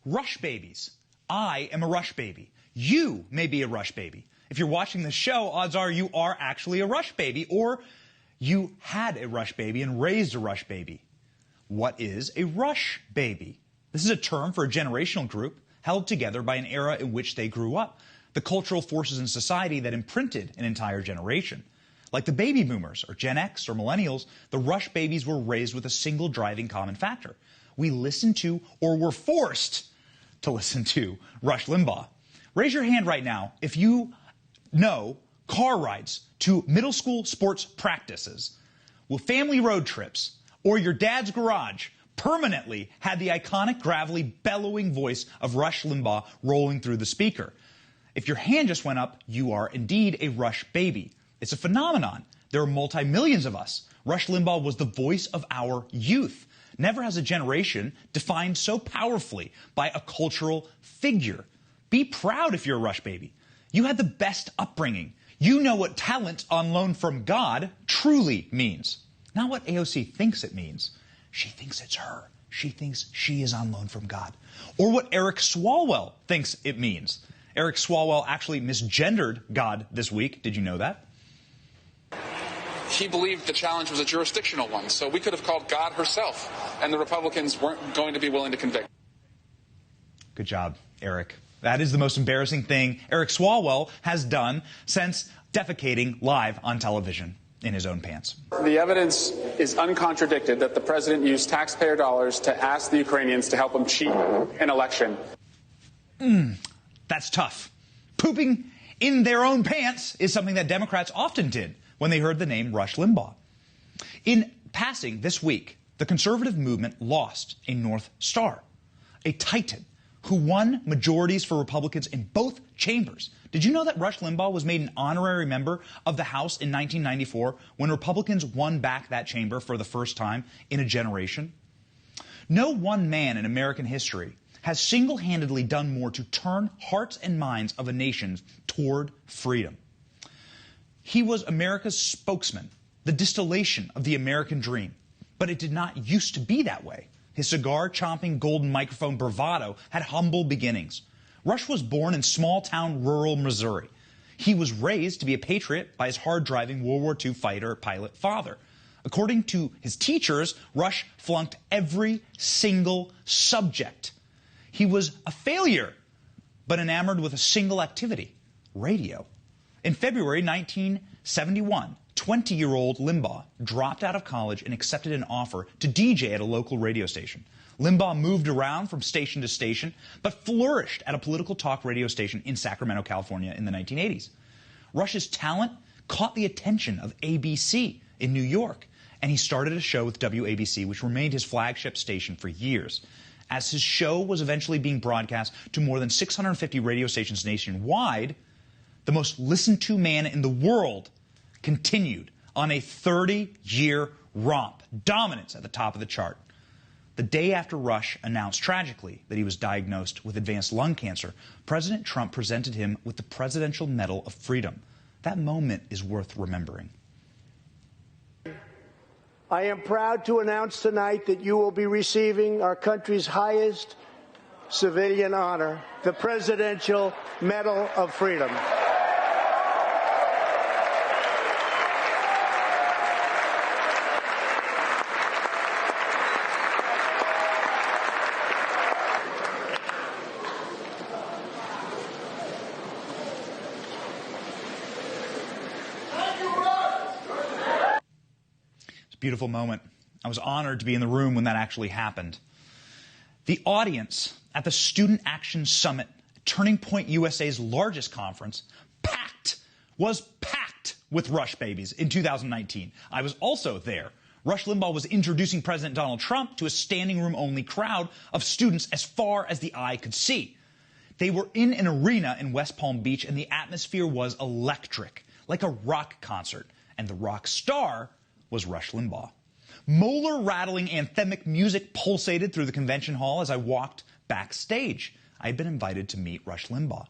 Rush babies. I am a Rush baby. You may be a Rush baby. If you're watching this show, odds are you are actually a Rush baby, or you had a Rush baby and raised a Rush baby. What is a Rush baby? This is a term for a generational group held together by an era in which they grew up, the cultural forces in society that imprinted an entire generation. Like the baby boomers, or Gen X, or millennials, the Rush babies were raised with a single driving common factor. We listened to, or were forced to listen to, Rush Limbaugh. Raise your hand right now if you know car rides to middle school sports practices, with family road trips, or your dad's garage permanently had the iconic, gravelly, bellowing voice of Rush Limbaugh rolling through the speaker. If your hand just went up, you are indeed a Rush baby. It's a phenomenon. There are multi-millions of us. Rush Limbaugh was the voice of our youth. Never has a generation defined so powerfully by a cultural figure. Be proud if you're a Rush baby. You had the best upbringing. You know what talent on loan from God truly means. Not what AOC thinks it means. She thinks it's her. She thinks she is on loan from God. Or what Eric Swalwell thinks it means. Eric Swalwell actually misgendered God this week. Did you know that? He believed the challenge was a jurisdictional one, so we could have called God herself, and the Republicans weren't going to be willing to convict. Good job, Eric. That is the most embarrassing thing Eric Swalwell has done since defecating live on television in his own pants. The evidence is uncontradicted that the president used taxpayer dollars to ask the Ukrainians to help him cheat an election. That's tough. Pooping in their own pants is something that Democrats often did when they heard the name Rush Limbaugh. In passing this week, the conservative movement lost a North Star, a titan who won majorities for Republicans in both chambers. Did you know that Rush Limbaugh was made an honorary member of the House in 1994 when Republicans won back that chamber for the first time in a generation? No one man in American history has single-handedly done more to turn hearts and minds of a nation toward freedom. He was America's spokesman, the distillation of the American dream. But it did not used to be that way. His cigar-chomping golden microphone bravado had humble beginnings. Rush was born in small-town rural Missouri. He was raised to be a patriot by his hard-driving World War II fighter pilot father. According to his teachers, Rush flunked every single subject. He was a failure, but enamored with a single activity, radio. In February 1971, 20-year-old Limbaugh dropped out of college and accepted an offer to DJ at a local radio station. Limbaugh moved around from station to station, but flourished at a political talk radio station in Sacramento, California in the 1980s. Rush's talent caught the attention of ABC in New York, and he started a show with WABC, which remained his flagship station for years. As his show was eventually being broadcast to more than 650 radio stations nationwide, the most listened to man in the world continued on a 30-year romp, dominance at the top of the chart. The day after Rush announced tragically that he was diagnosed with advanced lung cancer, President Trump presented him with the Presidential Medal of Freedom. That moment is worth remembering. I am proud to announce tonight that you will be receiving our country's highest civilian honor, the Presidential Medal of Freedom. Beautiful moment. I was honored to be in the room when that actually happened. The audience at the Student Action Summit, Turning Point USA's largest conference, was packed with Rush babies in 2019. I was also there. Rush Limbaugh was introducing President Donald Trump to a standing room only crowd of students as far as the eye could see. They were in an arena in West Palm Beach, and the atmosphere was electric, like a rock concert. And the rock star was Rush Limbaugh. Molar-rattling anthemic music pulsated through the convention hall as I walked backstage. I had been invited to meet Rush Limbaugh.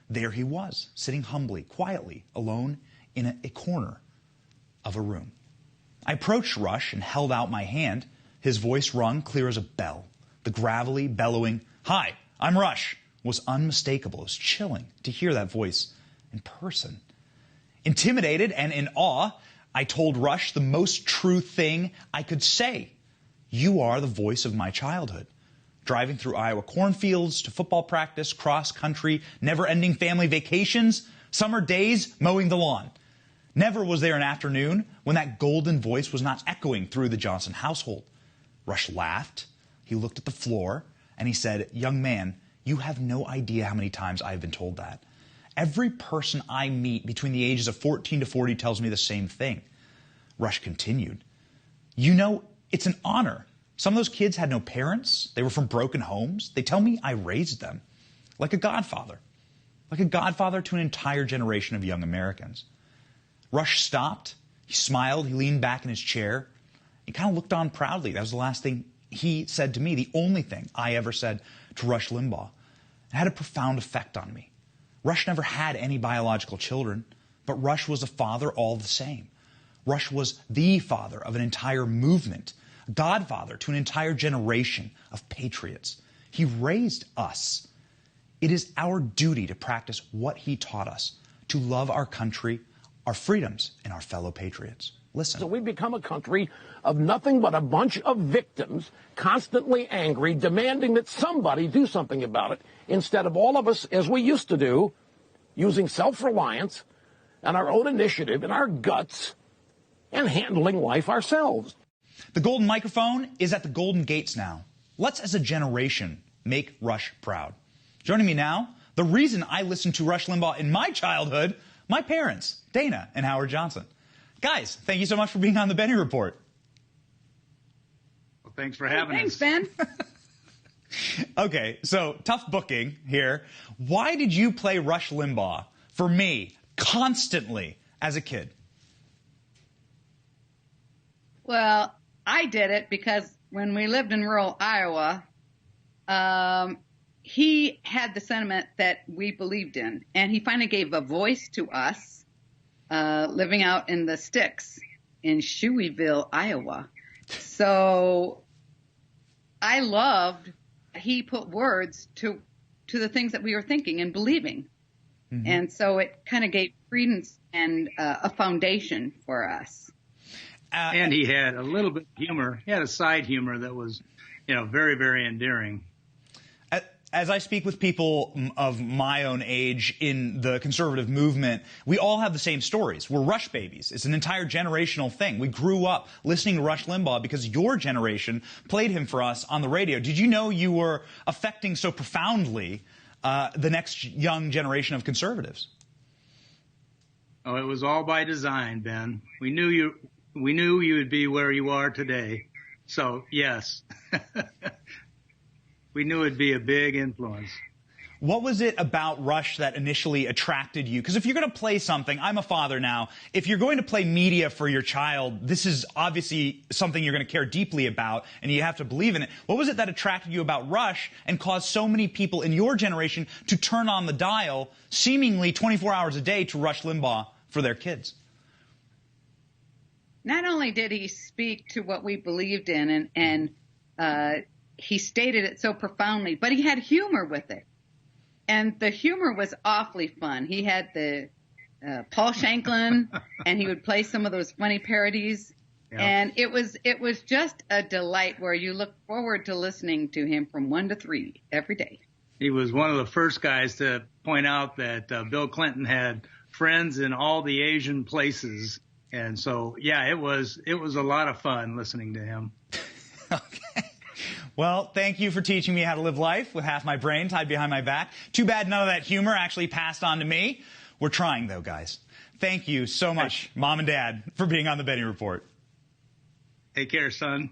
There he was, sitting humbly, quietly, alone in a corner of a room. I approached Rush and held out my hand. His voice rung clear as a bell. The gravelly, bellowing, "Hi, I'm Rush was unmistakable. It was chilling to hear that voice in person. Intimidated and in awe, I told Rush the most true thing I could say. You are the voice of my childhood. Driving through Iowa cornfields to football practice, cross-country, never-ending family vacations, summer days mowing the lawn. Never was there an afternoon when that golden voice was not echoing through the Johnson household. Rush laughed. He looked at the floor and he said, young man, you have no idea how many times I've been told that. Every person I meet between the ages of 14 to 40 tells me the same thing. Rush continued, you know, it's an honor. Some of those kids had no parents. They were from broken homes. They tell me I raised them like a godfather to an entire generation of young Americans. Rush stopped. He smiled. He leaned back in his chair. He kind of looked on proudly. That was the last thing he said to me, the only thing I ever said to Rush Limbaugh. It had a profound effect on me. Rush never had any biological children, but Rush was a father all the same. Rush was the father of an entire movement, godfather to an entire generation of patriots. He raised us. It is our duty to practice what he taught us, to love our country, our freedoms, and our fellow patriots. Listen. So we become a country of nothing but a bunch of victims, constantly angry, demanding that somebody do something about it, instead of all of us, as we used to do, using self-reliance and our own initiative and our guts and handling life ourselves. The golden microphone is at the golden gates now. Let's, as a generation, make Rush proud. Joining me now, the reason I listened to Rush Limbaugh in my childhood, my parents, Dana and Howard Johnson. Guys, thank you so much for being on the Benny Report. Well, thanks for having us. Thanks, Ben. Okay, so tough booking here. Why did you play Rush Limbaugh for me constantly as a kid? Well, I did it because when we lived in rural Iowa, he had the sentiment that we believed in, and he finally gave a voice to us living out in the sticks in Shoeyville, Iowa. So I loved he put words to the things that we were thinking and believing. Mm-hmm. And so it kind of gave credence and a foundation for us. And he had a little bit of humor. He had a side humor that was, very, very endearing. As I speak with people of my own age in the conservative movement, we all have the same stories. We're Rush babies. It's an entire generational thing. We grew up listening to Rush Limbaugh because your generation played him for us on the radio. Did you know you were affecting so profoundly the next young generation of conservatives? Oh, it was all by design, Ben. We knew you would be where you are today. So, yes. We knew it'd be a big influence. What was it about Rush that initially attracted you? Because if you're going to play something, I'm a father now, if you're going to play media for your child, this is obviously something you're going to care deeply about, and you have to believe in it. What was it that attracted you about Rush and caused so many people in your generation to turn on the dial, seemingly 24 hours a day, to Rush Limbaugh for their kids? Not only did he speak to what we believed in and he stated it so profoundly, but he had humor with it. And the humor was awfully fun. He had the Paul Shanklin, and he would play some of those funny parodies. Yeah. And it was just a delight where you look forward to listening to him from 1 to 3 every day. He was one of the first guys to point out that Bill Clinton had friends in all the Asian places. And so, yeah, it was a lot of fun listening to him. Okay. Well, thank you for teaching me how to live life with half my brain tied behind my back. Too bad none of that humor actually passed on to me. We're trying, though, guys. Thank you so much, Mom and Dad, for being on the Benny Report. Take care, son.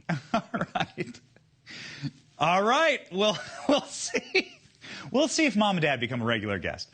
All right. Well, we'll see. We'll see if Mom and Dad become a regular guest.